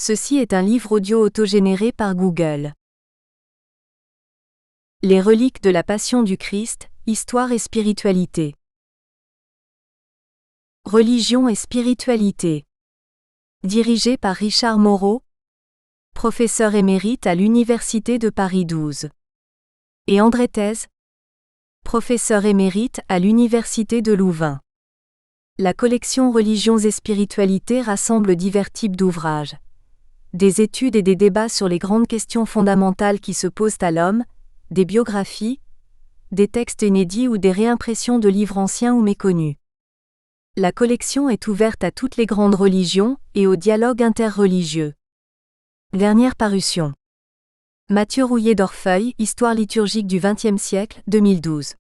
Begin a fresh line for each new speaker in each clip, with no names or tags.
Ceci est un livre audio autogénéré par Google. Les reliques de la Passion du Christ, histoire et spiritualité. Religion et spiritualité. Dirigé par Richard Moreau, professeur émérite à l'Université de Paris 12. Et André Thèse, professeur émérite à l'Université de Louvain. La collection Religions et spiritualité rassemble divers types d'ouvrages. Des études et des débats sur les grandes questions fondamentales qui se posent à l'homme, des biographies, des textes inédits ou des réimpressions de livres anciens ou méconnus. La collection est ouverte à toutes les grandes religions et au dialogue interreligieux. Dernière parution. Mathieu Rouillet d'Orfeuille, Histoire liturgique du XXe siècle, 2012.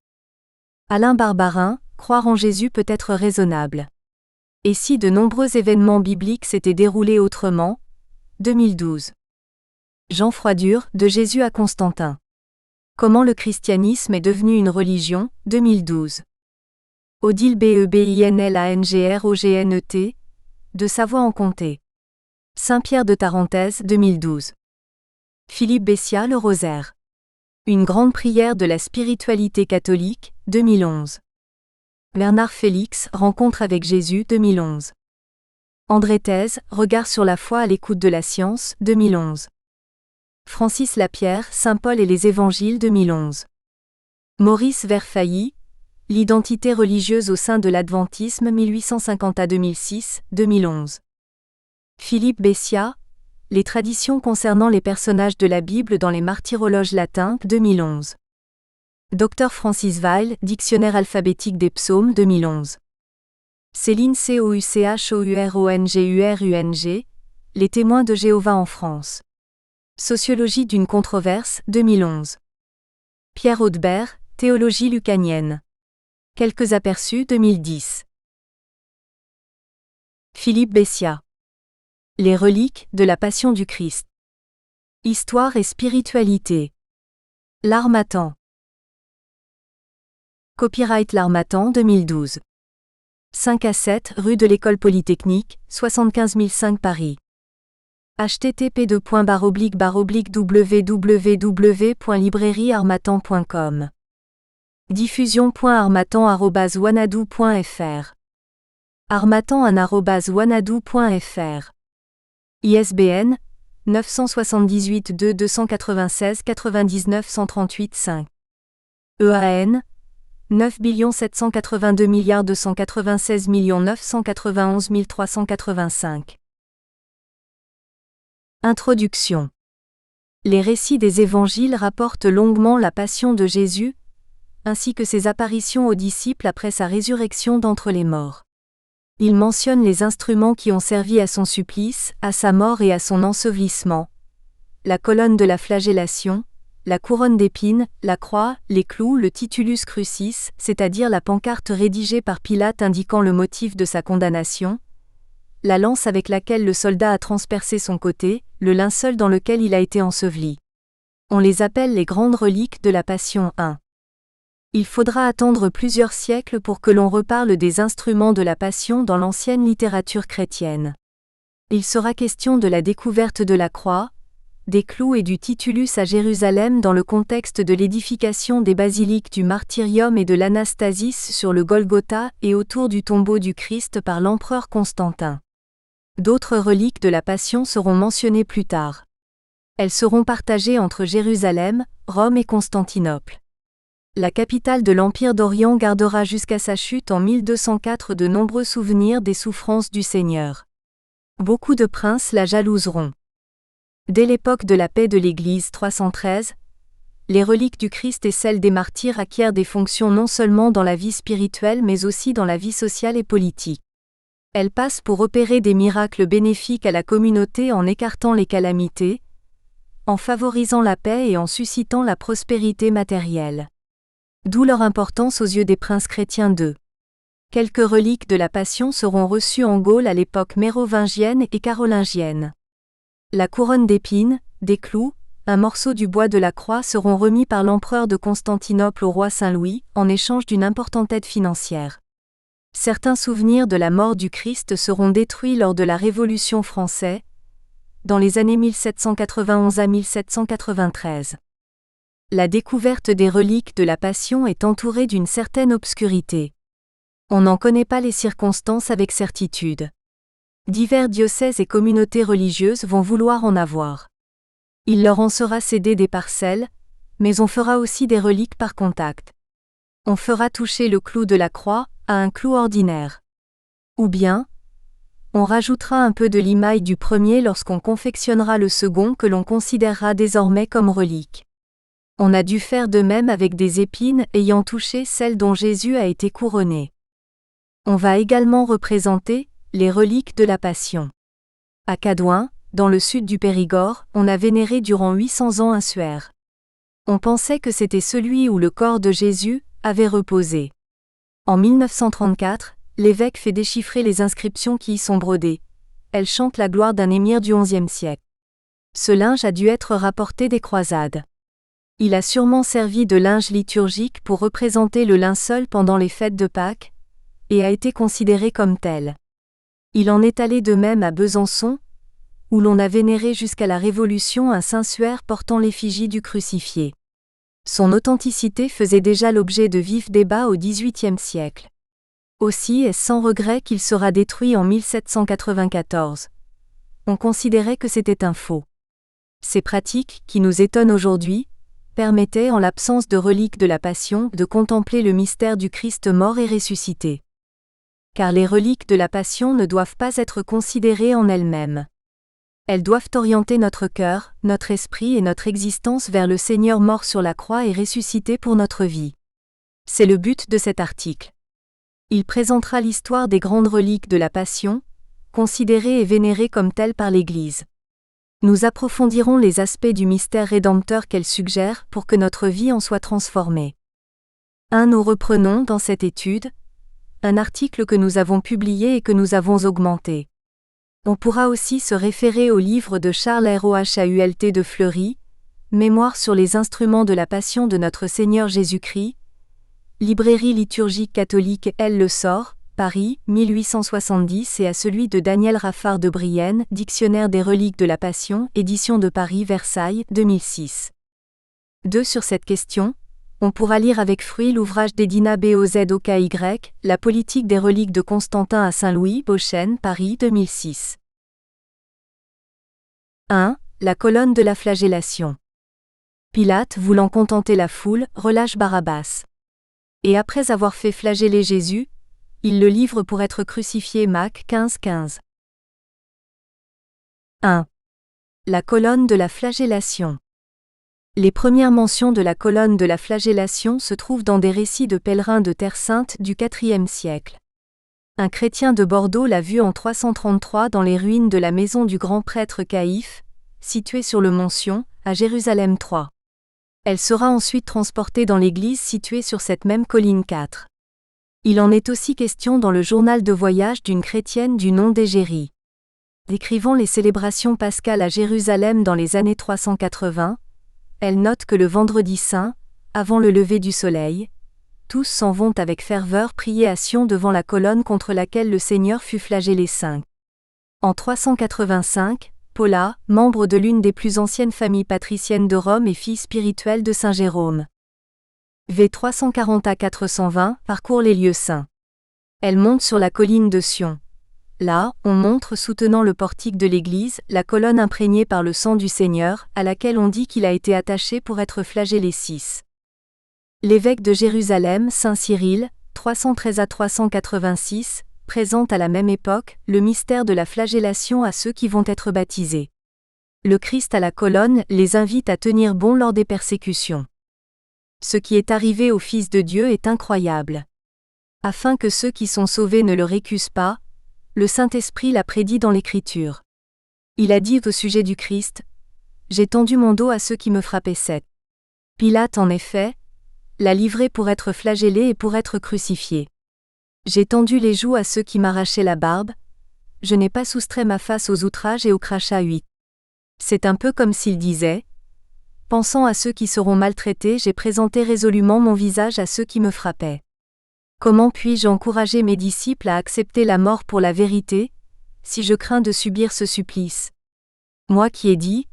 Alain Barbarin, Croire en Jésus peut être raisonnable. Et si de nombreux événements bibliques s'étaient déroulés autrement, 2012. Jean Froidure, De Jésus à Constantin. Comment le christianisme est devenu une religion, 2012. Odile Bebinlangrognet, De Savoie-en-Comté. Saint-Pierre de Tarentaise, 2012. Philippe Bessia, Le Rosaire. Une grande prière de la spiritualité catholique, 2011. Bernard Félix, Rencontre avec Jésus, 2011. André Thèse, Regard sur la foi à l'écoute de la science, 2011. Francis Lapierre, Saint Paul et les Évangiles, 2011. Maurice Verfailly, L'identité religieuse au sein de l'Adventisme, 1850 à 2006, 2011. Philippe Bessia, Les traditions concernant les personnages de la Bible dans les martyrologes latins, 2011. Dr Francis Weil, Dictionnaire alphabétique des psaumes, 2011. Céline Couchourongung, Les témoins de Jéhovah en France. Sociologie d'une controverse, 2011. Pierre Audebert, Théologie lucanienne. Quelques aperçus, 2010. Philippe Bessia. Les reliques de la Passion du Christ. Histoire et spiritualité. L'Harmattan. Copyright L'Harmattan 2012. 5 à 7 rue de l'École Polytechnique, 75 005 Paris. http://www.librairieharmattan.com. Diffusion.harmattan@wanadoo.fr. harmattan@wanadoo.fr. ISBN 978 2 296 99 138 5. EAN 9 782 296 991 385. Introduction. Les récits des évangiles rapportent longuement la passion de Jésus, ainsi que ses apparitions aux disciples après sa résurrection d'entre les morts. Ils mentionnent les instruments qui ont servi à son supplice, à sa mort et à son ensevelissement: la colonne de la flagellation, la couronne d'épines, la croix, les clous, le titulus crucis, c'est-à-dire la pancarte rédigée par Pilate indiquant le motif de sa condamnation, la lance avec laquelle le soldat a transpercé son côté, le linceul dans lequel il a été enseveli. On les appelle les grandes reliques de la Passion 1. Il faudra attendre plusieurs siècles pour que l'on reparle des instruments de la Passion dans l'ancienne littérature chrétienne. Il sera question de la découverte de la croix, des clous et du titulus à Jérusalem dans le contexte de l'édification des basiliques du Martyrium et de l'Anastasis sur le Golgotha et autour du tombeau du Christ par l'empereur Constantin. D'autres reliques de la Passion seront mentionnées plus tard. Elles seront partagées entre Jérusalem, Rome et Constantinople. La capitale de l'Empire d'Orient gardera jusqu'à sa chute en 1204 de nombreux souvenirs des souffrances du Seigneur. Beaucoup de princes la jalouseront. Dès l'époque de la paix de l'Église 313, les reliques du Christ et celles des martyrs acquièrent des fonctions non seulement dans la vie spirituelle mais aussi dans la vie sociale et politique. Elles passent pour opérer des miracles bénéfiques à la communauté en écartant les calamités, en favorisant la paix et en suscitant la prospérité matérielle. D'où leur importance aux yeux des princes chrétiens d'eux. Quelques reliques de la Passion seront reçues en Gaule à l'époque mérovingienne et carolingienne. La couronne d'épines, des clous, un morceau du bois de la croix seront remis par l'empereur de Constantinople au roi Saint-Louis, en échange d'une importante aide financière. Certains souvenirs de la mort du Christ seront détruits lors de la Révolution française, dans les années 1791 à 1793. La découverte des reliques de la Passion est entourée d'une certaine obscurité. On n'en connaît pas les circonstances avec certitude. Divers diocèses et communautés religieuses vont vouloir en avoir. Il leur en sera cédé des parcelles, mais on fera aussi des reliques par contact. On fera toucher le clou de la croix à un clou ordinaire. Ou bien, on rajoutera un peu de limaille du premier lorsqu'on confectionnera le second que l'on considérera désormais comme relique. On a dû faire de même avec des épines ayant touché celle dont Jésus a été couronné. On va également représenter les reliques de la Passion. À Cadouin, dans le sud du Périgord, on a vénéré durant 800 ans un suaire. On pensait que c'était celui où le corps de Jésus avait reposé. En 1934, l'évêque fait déchiffrer les inscriptions qui y sont brodées. Elles chantent la gloire d'un émir du XIe siècle. Ce linge a dû être rapporté des croisades. Il a sûrement servi de linge liturgique pour représenter le linceul pendant les fêtes de Pâques, et a été considéré comme tel. Il en est allé de même à Besançon, où l'on a vénéré jusqu'à la Révolution un saint-suaire portant l'effigie du crucifié. Son authenticité faisait déjà l'objet de vifs débats au XVIIIe siècle. Aussi est-ce sans regret qu'il sera détruit en 1794. On considérait que c'était un faux. Ces pratiques, qui nous étonnent aujourd'hui, permettaient, en l'absence de reliques de la Passion, de contempler le mystère du Christ mort et ressuscité. Car les reliques de la Passion ne doivent pas être considérées en elles-mêmes. Elles doivent orienter notre cœur, notre esprit et notre existence vers le Seigneur mort sur la croix et ressuscité pour notre vie. C'est le but de cet article. Il présentera l'histoire des grandes reliques de la Passion, considérées et vénérées comme telles par l'Église. Nous approfondirons les aspects du mystère rédempteur qu'elle suggère pour que notre vie en soit transformée. Nous reprenons dans cette étude un article que nous avons publié et que nous avons augmenté. On pourra aussi se référer au livre de Charles Rohault de Fleury, Mémoire sur les instruments de la Passion de notre Seigneur Jésus-Christ, Librairie liturgique catholique Elle le sort, Paris, 1870 et à celui de Daniel Raffard de Brienne, Dictionnaire des reliques de la Passion, édition de Paris Versailles, 2006. 2. Sur cette question, on pourra lire avec fruit l'ouvrage d'Edina Bozoky, La politique des reliques de Constantin à Saint-Louis, Beauchesne, Paris 2006. 1. La colonne de la flagellation. Pilate, voulant contenter la foule, relâche Barabbas. Et après avoir fait flageller Jésus, il le livre pour être crucifié. Mac 15:15. 1. La colonne de la flagellation. Les premières mentions de la colonne de la flagellation se trouvent dans des récits de pèlerins de Terre Sainte du IVe siècle. Un chrétien de Bordeaux l'a vue en 333 dans les ruines de la maison du grand prêtre Caïphe, située sur le mont Sion, à Jérusalem 3. Elle sera ensuite transportée dans l'église située sur cette même colline 4. Il en est aussi question dans le journal de voyage d'une chrétienne du nom d'Égérie. Décrivant les célébrations pascales à Jérusalem dans les années 380, elle note que le vendredi saint, avant le lever du soleil, tous s'en vont avec ferveur prier à Sion devant la colonne contre laquelle le Seigneur fut flagellé 5. En 385, Paula, membre de l'une des plus anciennes familles patriciennes de Rome et fille spirituelle de Saint Jérôme. V 340 à 420, parcourt les lieux saints. Elle monte sur la colline de Sion. Là, on montre soutenant le portique de l'église, la colonne imprégnée par le sang du Seigneur, à laquelle on dit qu'il a été attaché pour être flagellé 6. L'évêque de Jérusalem, Saint Cyril, 313 à 386, présente à la même époque le mystère de la flagellation à ceux qui vont être baptisés. Le Christ à la colonne les invite à tenir bon lors des persécutions. Ce qui est arrivé au Fils de Dieu est incroyable. Afin que ceux qui sont sauvés ne le récusent pas, le Saint-Esprit l'a prédit dans l'Écriture. Il a dit au sujet du Christ : « J'ai tendu mon dos à ceux qui me frappaient. 7. Pilate, en effet, l'a livré pour être flagellé et pour être crucifié. J'ai tendu les joues à ceux qui m'arrachaient la barbe, je n'ai pas soustrait ma face aux outrages et aux crachats. 8. C'est un peu comme s'il disait : pensant à ceux qui seront maltraités, j'ai présenté résolument mon visage à ceux qui me frappaient. Comment puis-je encourager mes disciples à accepter la mort pour la vérité, si je crains de subir ce supplice ? Moi qui ai dit,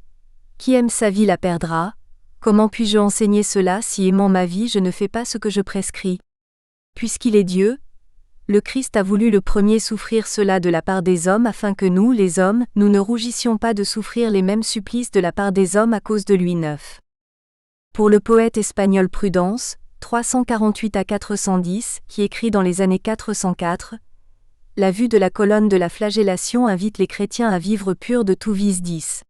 qui aime sa vie la perdra, comment puis-je enseigner cela si aimant ma vie je ne fais pas ce que je prescris? Puisqu'il est Dieu, le Christ a voulu le premier souffrir cela de la part des hommes afin que nous, les hommes, nous ne rougissions pas de souffrir les mêmes supplices de la part des hommes à cause de lui. 9. Pour le poète espagnol Prudence, 348 à 410, qui écrit dans les années 404, la vue de la colonne de la flagellation invite les chrétiens à vivre purs de tout vice. 10.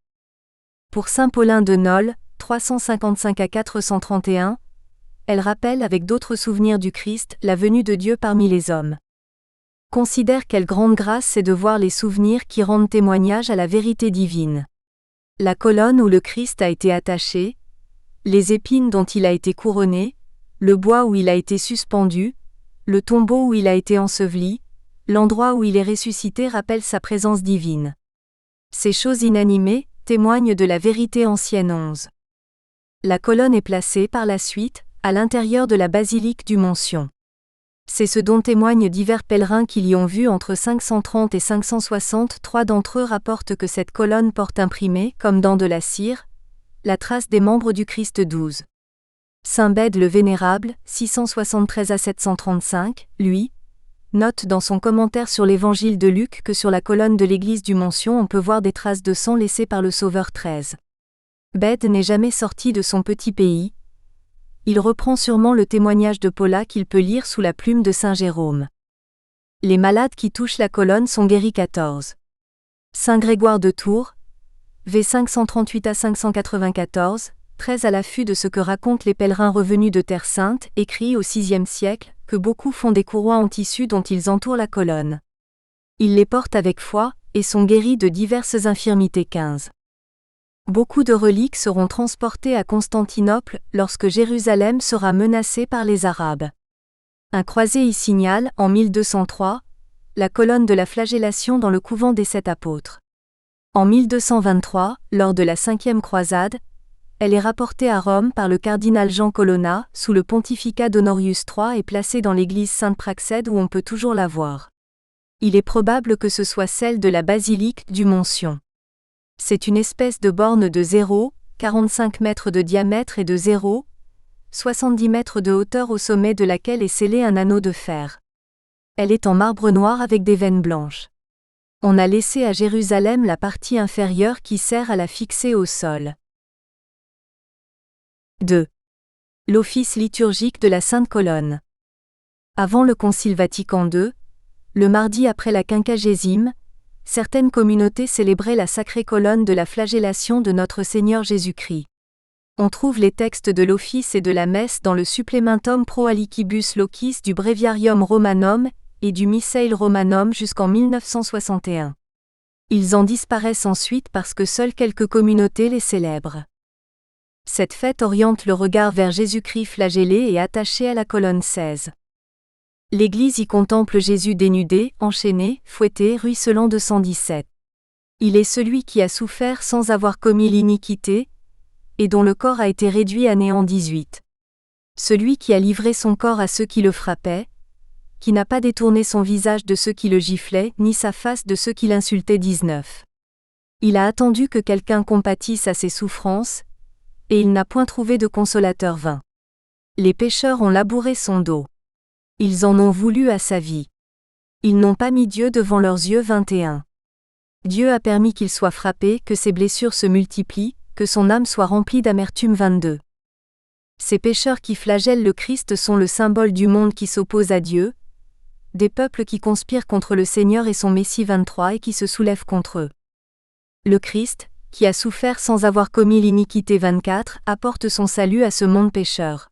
Pour saint Paulin de Nol, 355 à 431, elle rappelle avec d'autres souvenirs du Christ la venue de Dieu parmi les hommes. Considère quelle grande grâce c'est de voir les souvenirs qui rendent témoignage à la vérité divine. La colonne où le Christ a été attaché, les épines dont il a été couronné, le bois où il a été suspendu, le tombeau où il a été enseveli, l'endroit où il est ressuscité rappellent sa présence divine. Ces choses inanimées témoignent de la vérité ancienne. 11. La colonne est placée par la suite à l'intérieur de la basilique du Mont-Sion. C'est ce dont témoignent divers pèlerins qui l'y ont vu entre 530 et 560. 3 d'entre eux rapportent que cette colonne porte imprimée, comme dans de la cire, la trace des membres du Christ. 12. Saint Bède le Vénérable, 673 à 735, lui, note dans son commentaire sur l'évangile de Luc que sur la colonne de l'église du Mont-Sion on peut voir des traces de sang laissées par le Sauveur. 13. Bède n'est jamais sorti de son petit pays. Il reprend sûrement le témoignage de Paula qu'il peut lire sous la plume de saint Jérôme. Les malades qui touchent la colonne sont guéris. 14. Saint Grégoire de Tours, v 538 à 594, très à l'affût de ce que racontent les pèlerins revenus de Terre Sainte, écrit au VIe siècle, que beaucoup font des courroies en tissu dont ils entourent la colonne. Ils les portent avec foi, et sont guéris de diverses infirmités. 15. Beaucoup de reliques seront transportées à Constantinople lorsque Jérusalem sera menacée par les Arabes. Un croisé y signale, en 1203, la colonne de la flagellation dans le couvent des 7 apôtres. En 1223, lors de la 5e croisade, elle est rapportée à Rome par le cardinal Jean Colonna, sous le pontificat d'Honorius III et placée dans l'église Sainte-Praxède où on peut toujours la voir. Il est probable que ce soit celle de la basilique du Mont-Sion. C'est une espèce de borne de 0,45 mètres de diamètre et de 0,70 mètres de hauteur au sommet de laquelle est scellé un anneau de fer. Elle est en marbre noir avec des veines blanches. On a laissé à Jérusalem la partie inférieure qui sert à la fixer au sol. 2. L'office liturgique de la Sainte Colonne. Avant le Concile Vatican II, le mardi après la quinquagésime, certaines communautés célébraient la sacrée colonne de la flagellation de notre Seigneur Jésus-Christ. On trouve les textes de l'office et de la messe dans le Supplementum pro Alicibus Locis du Breviarium Romanum et du Missale Romanum jusqu'en 1961. Ils en disparaissent ensuite parce que seules quelques communautés les célèbrent. Cette fête oriente le regard vers Jésus-Christ flagellé et attaché à la colonne 16. L'Église y contemple Jésus dénudé, enchaîné, fouetté, ruisselant de sang. 17. Il est celui qui a souffert sans avoir commis l'iniquité, et dont le corps a été réduit à néant. 18. Celui qui a livré son corps à ceux qui le frappaient, qui n'a pas détourné son visage de ceux qui le giflaient, ni sa face de ceux qui l'insultaient. 19. Il a attendu que quelqu'un compatisse à ses souffrances, et il n'a point trouvé de consolateur. 20. Les pécheurs ont labouré son dos. Ils en ont voulu à sa vie. Ils n'ont pas mis Dieu devant leurs yeux. 21. Dieu a permis qu'il soit frappé, que ses blessures se multiplient, que son âme soit remplie d'amertume. 22. Ces pécheurs qui flagellent le Christ sont le symbole du monde qui s'oppose à Dieu, des peuples qui conspirent contre le Seigneur et son Messie. 23 et qui se soulèvent contre eux. Le Christ, qui a souffert sans avoir commis l'iniquité. 24, apporte son salut à ce monde pécheur.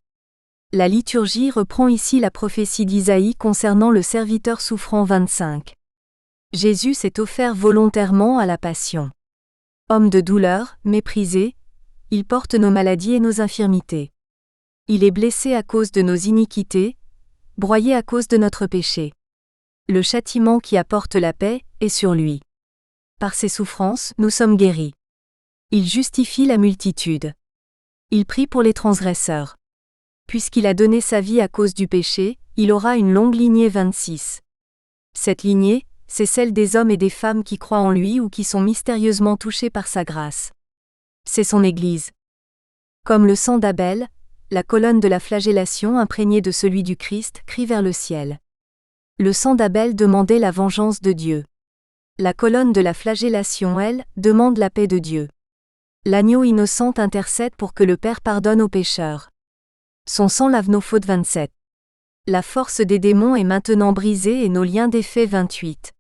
La liturgie reprend ici la prophétie d'Isaïe concernant le serviteur souffrant. 25. Jésus s'est offert volontairement à la passion. Homme de douleur, méprisé, il porte nos maladies et nos infirmités. Il est blessé à cause de nos iniquités, broyé à cause de notre péché. Le châtiment qui apporte la paix est sur lui. Par ses souffrances, nous sommes guéris. Il justifie la multitude. Il prie pour les transgresseurs. Puisqu'il a donné sa vie à cause du péché, il aura une longue lignée. 26. Cette lignée, c'est celle des hommes et des femmes qui croient en lui ou qui sont mystérieusement touchés par sa grâce. C'est son Église. Comme le sang d'Abel, la colonne de la flagellation imprégnée de celui du Christ crie vers le ciel. Le sang d'Abel demandait la vengeance de Dieu. La colonne de la flagellation, elle, demande la paix de Dieu. L'agneau innocent intercède pour que le Père pardonne aux pécheurs. Son sang lave nos fautes 27. La force des démons est maintenant brisée et nos liens défaits 28.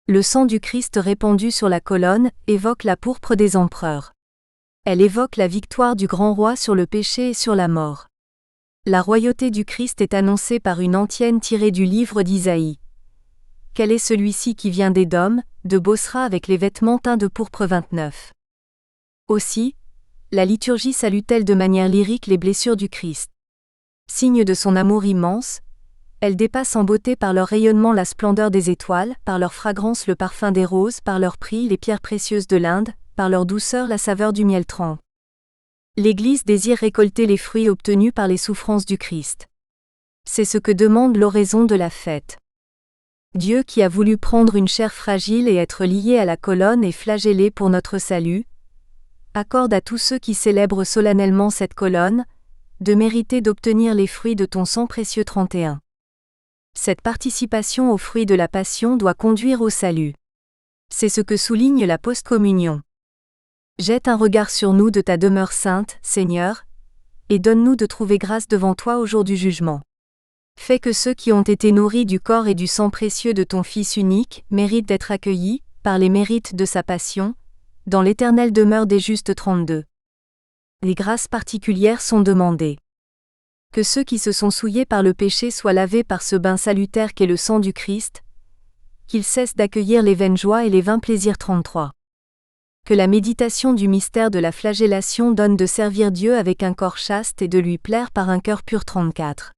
Le sang du Christ répandu sur la colonne évoque la pourpre des empereurs. Elle évoque la victoire du grand roi sur le péché et sur la mort. La royauté du Christ est annoncée par une antienne tirée du livre d'Isaïe. Quel est celui-ci qui vient d'Édom, de Bosra avec les vêtements teints de pourpre 29. Aussi, la liturgie salue-t-elle de manière lyrique les blessures du Christ. Signe de son amour immense, elles dépassent en beauté par leur rayonnement la splendeur des étoiles, par leur fragrance le parfum des roses, par leur prix les pierres précieuses de l'Inde, par leur douceur la saveur du miel trempe. L'Église désire récolter les fruits obtenus par les souffrances du Christ. C'est ce que demande l'oraison de la fête. Dieu qui a voulu prendre une chair fragile et être lié à la colonne et flagellé pour notre salut, accorde à tous ceux qui célèbrent solennellement cette colonne, de mériter d'obtenir les fruits de ton sang précieux 31. Cette participation aux fruits de la passion doit conduire au salut. C'est ce que souligne la postcommunion. Jette un regard sur nous de ta demeure sainte, Seigneur, et donne-nous de trouver grâce devant toi au jour du jugement. Fais que ceux qui ont été nourris du corps et du sang précieux de ton Fils unique méritent d'être accueillis, par les mérites de sa passion, dans l'éternelle demeure des justes 32. Les grâces particulières sont demandées. Que ceux qui se sont souillés par le péché soient lavés par ce bain salutaire qu'est le sang du Christ, qu'ils cessent d'accueillir les vaines joies et les vains plaisirs 33. Que la méditation du mystère de la flagellation donne de servir Dieu avec un corps chaste et de lui plaire par un cœur pur 34.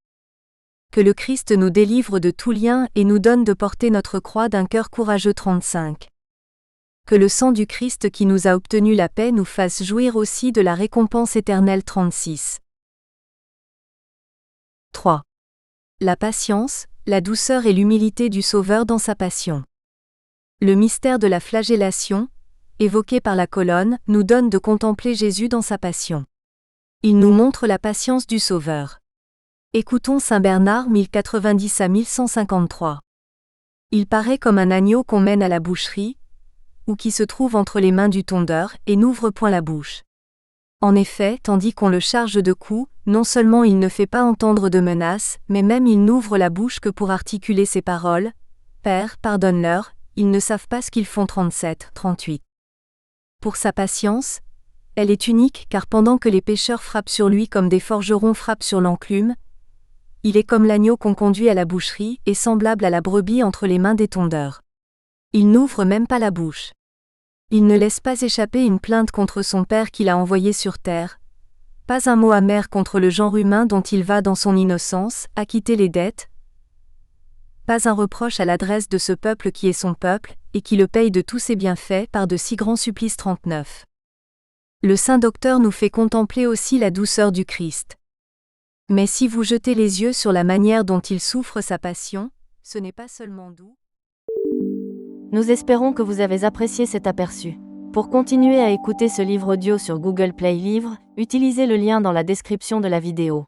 Que le Christ nous délivre de tout lien et nous donne de porter notre croix d'un cœur courageux 35. Que le sang du Christ qui nous a obtenu la paix nous fasse jouir aussi de la récompense éternelle 36. 3. La patience, la douceur et l'humilité du Sauveur dans sa passion. Le mystère de la flagellation, évoqué par la colonne, nous donne de contempler Jésus dans sa passion. Il nous montre la patience du Sauveur. Écoutons Saint Bernard 1090 à 1153. Il paraît comme un agneau qu'on mène à la boucherie, ou qui se trouve entre les mains du tondeur et n'ouvre point la bouche. En effet, tandis qu'on le charge de coups, non seulement il ne fait pas entendre de menaces, mais même il n'ouvre la bouche que pour articuler ces paroles. Père, pardonne-leur, ils ne savent pas ce qu'ils font 37, 38. Pour sa patience, elle est unique car pendant que les pécheurs frappent sur lui comme des forgerons frappent sur l'enclume, il est comme l'agneau qu'on conduit à la boucherie et semblable à la brebis entre les mains des tondeurs. Il n'ouvre même pas la bouche. Il ne laisse pas échapper une plainte contre son Père qu'il a envoyé sur terre, pas un mot amer contre le genre humain dont il va dans son innocence acquitter les dettes, pas un reproche à l'adresse de ce peuple qui est son peuple, et qui le paye de tous ses bienfaits par de si grands supplices 39. Le Saint Docteur nous fait contempler aussi la douceur du Christ. Mais si vous jetez les yeux sur la manière dont il souffre sa passion, ce n'est pas seulement doux.
Nous espérons que vous avez apprécié cet aperçu. Pour continuer à écouter ce livre audio sur Google Play Livres, utilisez le lien dans la description de la vidéo.